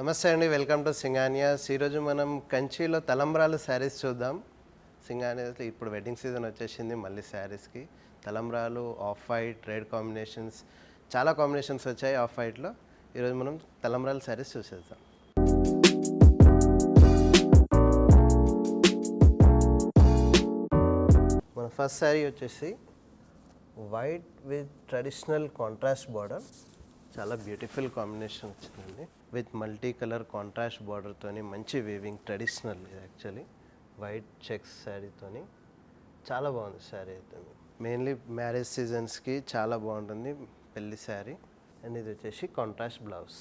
నమస్తే అండి, welcome to సింగానియాస్. ఈరోజు మనం కంచిలో తలంబ్రాలు శారీస్ చూద్దాం. సింగానియాస్లో ఇప్పుడు వెడ్డింగ్ సీజన్ వచ్చేసింది. మళ్ళీ శారీస్కి తలంబ్రాలు, ఆఫ్ వైట్, రెడ్ కాంబినేషన్స్, చాలా కాంబినేషన్స్ వచ్చాయి ఆఫ్ వైట్లో. ఈరోజు మనం తలంబ్రాలు శారీస్ చూసేద్దాం. మన ఫస్ట్ శారీ వచ్చేసి white with traditional contrast border, చాలా బ్యూటిఫుల్ కాంబినేషన్ వచ్చిందండి. విత్ మల్టీ కలర్ కాంట్రాస్ట్ బార్డర్తోని మంచి వీవింగ్, ట్రెడిషనల్ ఇది యాక్చువల్లీ వైట్ చెక్స్ శారీతోని చాలా బాగుంది శారీ అయితే. మెయిన్లీ మ్యారేజ్ సీజన్స్కి చాలా బాగుంటుంది పెళ్లి శారీ. అండ్ ఇది వచ్చేసి కాంట్రాస్ట్ బ్లౌజ్.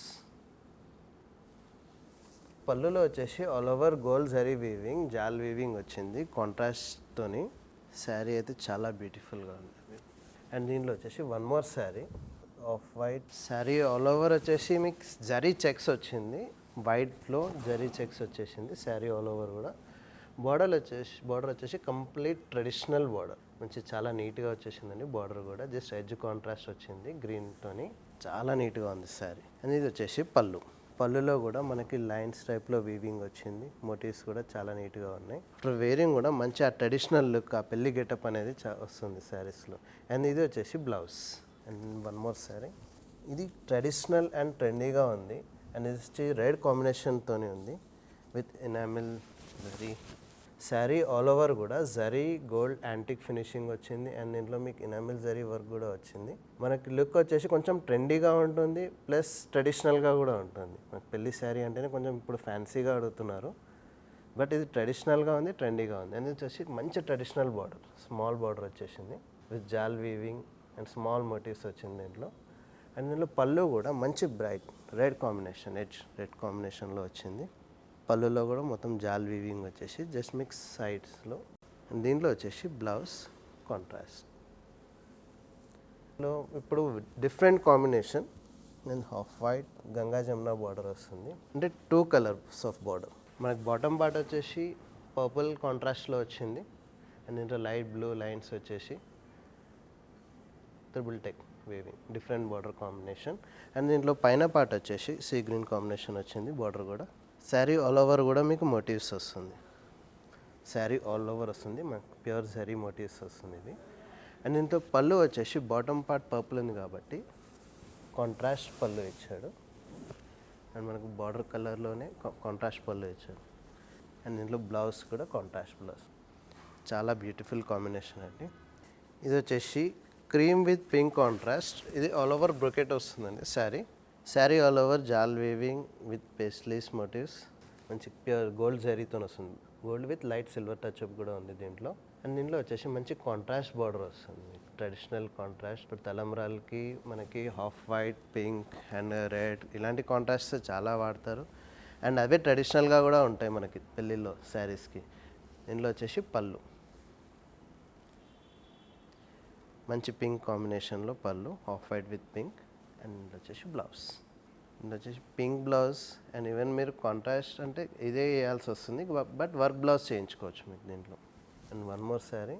పళ్ళులో వచ్చేసి all over gold zari weaving, jaal weaving వచ్చింది కాంట్రాస్ట్తోని. శారీ అయితే చాలా బ్యూటిఫుల్గా ఉంది. అండ్ దీనిలో వచ్చేసి one more sari off white sari, all over వచ్చేసి మీకు జరీ చెక్స్ వచ్చింది. వైట్లో జరీ చెక్స్ వచ్చేసింది శారీ ఆల్ ఓవర్ కూడా. బార్డర్ వచ్చేసి కంప్లీట్ ట్రెడిషనల్ బార్డర్, మంచి చాలా నీట్గా వచ్చేసిందండి. బార్డర్ కూడా జస్ట్ ఎడ్జ్ కాంట్రాస్ట్ వచ్చింది గ్రీన్తోని, చాలా నీట్గా ఉంది శారీ. అండ్ ఇది వచ్చేసి పళ్ళులో కూడా మనకి లైన్స్ టైప్లో వీవింగ్ వచ్చింది. మోటివ్స్ కూడా చాలా నీట్గా ఉన్నాయి. ఇప్పుడు వేరింగ్ కూడా మంచి ఆ ట్రెడిషనల్ లుక్, ఆ పెళ్లి గెటప్ అనేది వస్తుంది శారీస్లో. అండ్ ఇది వచ్చేసి blouse. And one more sari, ఇది ట్రెడిషనల్ అండ్ ట్రెండీగా ఉంది. అండ్ ఇది వచ్చి రెడ్ కాంబినేషన్తోనే ఉంది with enamel zari. Sari all over కూడా జరీ గోల్డ్ యాంటిక్ ఫినిషింగ్ వచ్చింది. అండ్ దీంట్లో మీకు ఎనామిల్ జరీ వర్క్ కూడా వచ్చింది. మనకి లుక్ వచ్చేసి కొంచెం ట్రెండీగా ఉంటుంది, ప్లస్ ట్రెడిషనల్గా కూడా ఉంటుంది. మనకి పెళ్లి శారీ అంటేనే కొంచెం ఇప్పుడు ఫ్యాన్సీగా అడుగుతున్నారు, బట్ ఇది ట్రెడిషనల్గా ఉంది, ట్రెండీగా ఉంది. అండ్ వచ్చేసి మంచి ట్రెడిషనల్ బార్డర్, స్మాల్ బార్డర్ వచ్చేసింది with jaal weaving and small motifs వచ్చింది దీంట్లో. అండ్ దీంట్లో పళ్ళు కూడా మంచి bright red combination, edge red కాంబినేషన్లో వచ్చింది. పళ్ళులో కూడా మొత్తం జాల్ వీవింగ్ వచ్చేసి జస్ట్ మిక్స్ సైడ్స్లో. అండ్ దీంట్లో వచ్చేసి బ్లౌజ్ కాంట్రాస్ట్. ఇప్పుడు different combination. And half white Ganga Jamuna border వస్తుంది, అంటే 2 కలర్స్ ఆఫ్ బార్డర్. మనకి బాటమ్ పార్ట్ వచ్చేసి పర్పుల్ కాంట్రాస్ట్లో వచ్చింది. అండ్ దీంట్లో లైట్ బ్లూ లైన్స్ వచ్చేసి triple tech weaving, different border combination. And దీంట్లో పైన పార్ట్ వచ్చేసి సీ గ్రీన్ కాంబినేషన్ వచ్చింది బార్డర్ కూడా. శారీ ఆల్ ఓవర్ కూడా మీకు మోటివ్స్ వస్తుంది. శారీ ఆల్ ఓవర్ వస్తుంది, మనకు ప్యూర్ జరీ మోటివ్స్ వస్తుంది ఇది. అండ్ దీంతో పళ్ళు వచ్చేసి బాటమ్ పార్ట్ పర్పుల్ ఉంది కాబట్టి కాంట్రాస్ట్ పళ్ళు ఇచ్చాడు. అండ్ మనకు బార్డర్ కలర్లోనే కాంట్రాస్ట్ పళ్ళు ఇచ్చాడు. అండ్ దీంట్లో బ్లౌజ్ కూడా కాంట్రాస్ట్ బ్లౌజ్, చాలా బ్యూటిఫుల్ కాంబినేషన్ అండి. ఇది వచ్చేసి క్రీమ్ విత్ పింక్ కాంట్రాస్ట్. ఇది ఆల్ ఓవర్ బ్రొకెట్ వస్తుందండి sari all over jaal weaving with paisleys motifs, మంచి ప్యూర్ గోల్డ్ జరీతో వస్తుంది. Gold with light silver touch up కూడా ఉంది దీంట్లో. అండ్ దీంట్లో వచ్చేసి మంచి కాంట్రాస్ట్ బార్డర్ వస్తుంది, ట్రెడిషనల్ కాంట్రాస్ట్. ఇప్పుడు తలంబ్రాలకి మనకి half white, pink and red ఇలాంటి కాంట్రాస్ట్ చాలా వాడతారు. అండ్ అవే ట్రెడిషనల్గా కూడా ఉంటాయి మనకి పెళ్ళిళ్ళలో శారీస్కి. దీంట్లో వచ్చేసి పళ్ళు మంచి పింక్ కాంబినేషన్లో పళ్ళు, half white with pink. And వచ్చేసి బ్లౌజ్, ఇది వచ్చేసి పింక్ బ్లౌజ్. అండ్ ఈవెన్ మీరు కాంట్రాస్ట్ అంటే ఇదే వేయాల్సి వస్తుంది, బట్ వర్క్ బ్లౌజ్ చేయించుకోవచ్చు మీకు దీంట్లో. అండ్ వన్ మోర్ శారీ,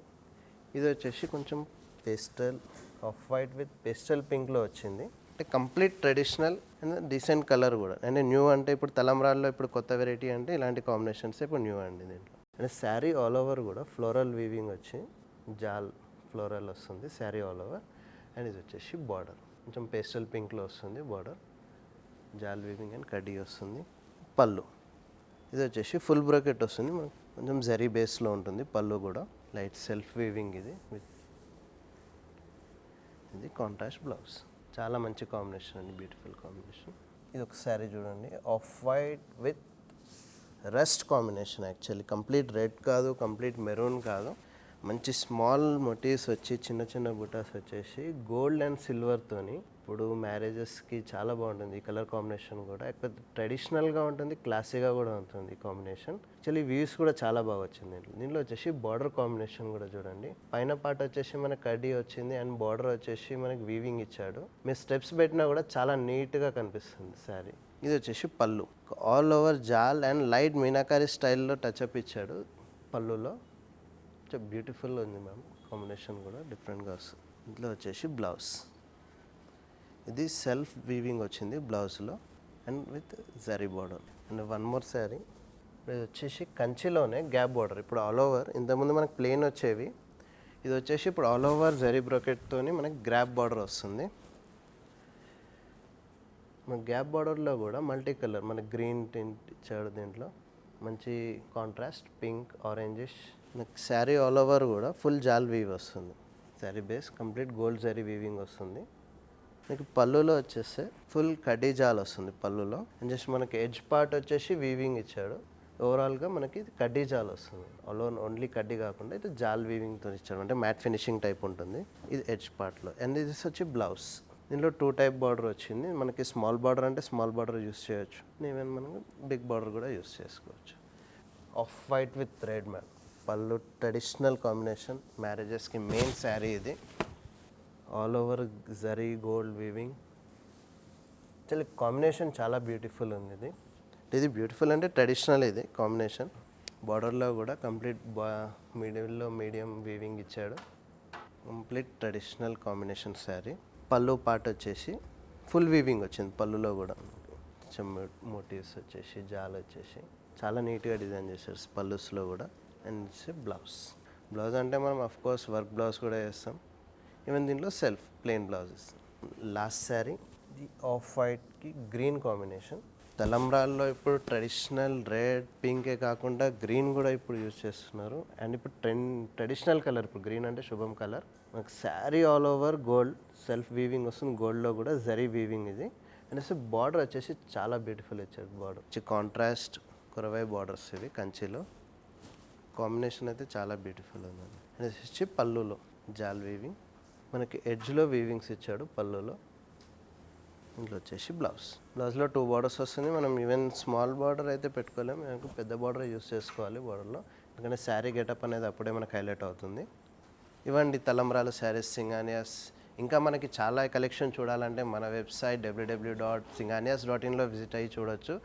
ఇది వచ్చేసి కొంచెం pastel half white with pastel పింక్లో వచ్చింది. అంటే complete traditional and decent colour కూడా. అంటే న్యూ అంటే ఇప్పుడు తలంబ్రాల్లో ఇప్పుడు కొత్త వెరైటీ అంటే ఇలాంటి కాంబినేషన్స్ ఇప్పుడు న్యూ అండి దీంట్లో. అండ్ శారీ ఆల్ ఓవర్ కూడా ఫ్లోరల్ వీవింగ్ వచ్చి జాల్ ఫ్లోరల్ వస్తుంది శారీ ఆల్ ఓవర్. అండ్ ఇది వచ్చేసి బార్డర్ కొంచెం పేస్టల్ పింక్లో వస్తుంది బార్డర్, జాల్ వీవింగ్ అండ్ కడ్డీ వస్తుంది. పళ్ళు ఇది వచ్చేసి ఫుల్ బ్రోకెట్ వస్తుంది, మనకు కొంచెం జరీ బేస్లో ఉంటుంది పళ్ళు కూడా. లైట్ సెల్ఫ్ వీవింగ్ ఇది విత్ ఇది కాంట్రాస్ట్ బ్లౌజ్. చాలా మంచి కాంబినేషన్ అండి, బ్యూటిఫుల్ కాంబినేషన్. ఇది ఒక శారీ చూడండి, off white with rust combination. Actually complete red కాదు, కంప్లీట్ మెరూన్ కాదు, మంచి స్మాల్ మోటివ్స్ వచ్చి చిన్న చిన్న బుటాస్ వచ్చేసి గోల్డ్ అండ్ సిల్వర్తోని. ఇప్పుడు మ్యారేజెస్కి చాలా బాగుంటుంది ఈ కలర్ కాంబినేషన్ కూడా. ట్రెడిషనల్గా ఉంటుంది, క్లాసీగా కూడా ఉంటుంది ఈ కాంబినేషన్. యాక్చువల్లీ వ్యూస్ కూడా చాలా బాగా వచ్చింది దీంట్లో వచ్చేసి బార్డర్ కాంబినేషన్ కూడా చూడండి. పైన పార్ట్ వచ్చేసి మనకి కడ్డీ వచ్చింది అండ్ బార్డర్ వచ్చేసి మనకి వీవింగ్ ఇచ్చాడు. మీరు స్టెప్స్ పెట్టినా కూడా చాలా నీట్గా కనిపిస్తుంది శారీ. ఇది వచ్చేసి పళ్ళు, all over jaal and light meenakari స్టైల్లో టచ్అప్ ఇచ్చాడు పళ్ళులో. బ్యూటిఫుల్ ఉంది మ్యామ్, కాంబినేషన్ కూడా డిఫరెంట్గా వస్తుంది. ఇంట్లో వచ్చేసి బ్లౌజ్, ఇది సెల్ఫ్ వీవింగ్ వచ్చింది బ్లౌజ్లో. And with zari border. And one more sari, ఇది వచ్చేసి కంచిలోనే గ్యాప్ బార్డర్. ఇప్పుడు ఆల్ ఓవర్ ఇంతకుముందు మనకు ప్లెయిన్ వచ్చేవి, ఇది వచ్చేసి ఇప్పుడు ఆల్ ఓవర్ జరీ బ్రోకెట్తోని మనకి గ్యాప్ బార్డర్ వస్తుంది. మన గ్యాప్ బార్డర్లో కూడా మల్టీ కలర్, మనకి గ్రీన్ టింట్ ఇచ్చాడు, దీంట్లో మంచి కాంట్రాస్ట్ పింక్ ఆరెంజిష్. మనకి శారీ ఆల్ ఓవర్ కూడా ఫుల్ జాల్ వీవ్ వస్తుంది. Sari base complete gold zari weaving వస్తుంది. మీకు పళ్ళులో వచ్చేస్తే ఫుల్ కడ్డీ జాల్ వస్తుంది పళ్ళులో. అండ్ జస్ట్ మనకి ఎడ్జ్ పార్ట్ వచ్చేసి వీవింగ్ ఇచ్చాడు. ఓవరాల్గా మనకి కడ్డీ జాల్ వస్తుంది. ఓన్లీ కడ్డీ కాకుండా ఇది జాల్ వీవింగ్తో ఇచ్చాడు, అంటే మ్యాట్ ఫినిషింగ్ టైప్ ఉంటుంది. ఇది ఎడ్జ్ పార్ట్లో. అండ్ ఇది వచ్చి బ్లౌజ్. దీనిలో 2 టైప్ బార్డర్ వచ్చింది. మనకి స్మాల్ బార్డర్ అంటే స్మాల్ బార్డర్ యూస్ చేయొచ్చు, ఈవెన్ మనం బిగ్ బార్డర్ కూడా యూస్ చేసుకోవచ్చు. Off white with red ma'am పళ్ళు, ట్రెడిషనల్ కాంబినేషన్, మ్యారేజెస్కి మెయిన్ శారీ ఇది. All over zari gold weaving. Actually combination చాలా బ్యూటిఫుల్ ఉంది. ఇది బ్యూటిఫుల్ అంటే ట్రెడిషనల్ ఇది కాంబినేషన్. బార్డర్లో కూడా కంప్లీట్ మిడిల్లో మీడియం వీవింగ్ ఇచ్చాడు. Complete traditional combination sari. పళ్ళు పార్ట్ వచ్చేసి ఫుల్ వీవింగ్ వచ్చింది. పళ్ళులో కూడా మోటివ్స్ వచ్చేసి జాల్ వచ్చేసి చాలా నీట్గా డిజైన్ చేశారు పళ్ళుస్లో కూడా. అండ్ బ్లౌజ్ అంటే మనం కోర్స్ వర్క్ బ్లౌజ్ కూడా వేస్తాం. ఈవెన్ దీంట్లో సెల్ఫ్ ప్లెయిన్ బ్లౌజ్ ఇస్తాం. లాస్ట్ శారీ, ఇది ఆఫ్ వైట్కి గ్రీన్ కాంబినేషన్. తలంబ్రాల్లో ఇప్పుడు ట్రెడిషనల్ రెడ్ పింకే కాకుండా గ్రీన్ కూడా ఇప్పుడు యూజ్ చేస్తున్నారు. అండ్ ఇప్పుడు ట్రెడిషనల్ కలర్ ఇప్పుడు గ్రీన్ అంటే శుభం కలర్. మనకు sari all over gold self weaving వస్తుంది. గోల్డ్లో కూడా జరీ వీవింగ్ ఇది. అండ్ బార్డర్ వచ్చేసి చాలా బ్యూటిఫుల్ ఇచ్చారు. బార్డర్ కాంట్రాస్ట్ కురవై బార్డర్స్ ఇవి కంచిలో. కాంబినేషన్ అయితే చాలా బ్యూటిఫుల్ ఉంది. అండ్ వచ్చి పళ్ళులో జాల్ వీవింగ్, మనకి ఎడ్జ్లో వీవింగ్స్ ఇచ్చాడు పళ్ళులో. ఇంట్లో వచ్చేసి బ్లౌజ్లో 2 బార్డర్స్ వస్తుంది. మనం ఈవెన్ స్మాల్ బార్డర్ అయితే పెట్టుకోలేము, మనకు పెద్ద బార్డర్ యూస్ చేసుకోవాలి బార్డర్లో, ఎందుకంటే శారీ గెటప్ అనేది అప్పుడే మనకు హైలైట్ అవుతుంది. ఇవ్వండి తలంబ్రాలు శారీస్ సింగానియాస్. ఇంకా మనకి చాలా కలెక్షన్ చూడాలంటే మన వెబ్సైట్ www.singanias.in విజిట్ అయ్యి చూడొచ్చు.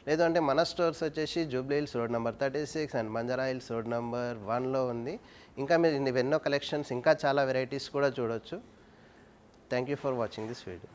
లేదంటే మన స్టోర్స్ వచ్చేసి Jubilee Hills road number 36 and Banjara Hills road number 1లో ఉంది. ఇంకా మీరు ఎన్నో కలెక్షన్స్, ఇంకా చాలా వెరైటీస్ కూడా చూడొచ్చు. Thank you for watching this video.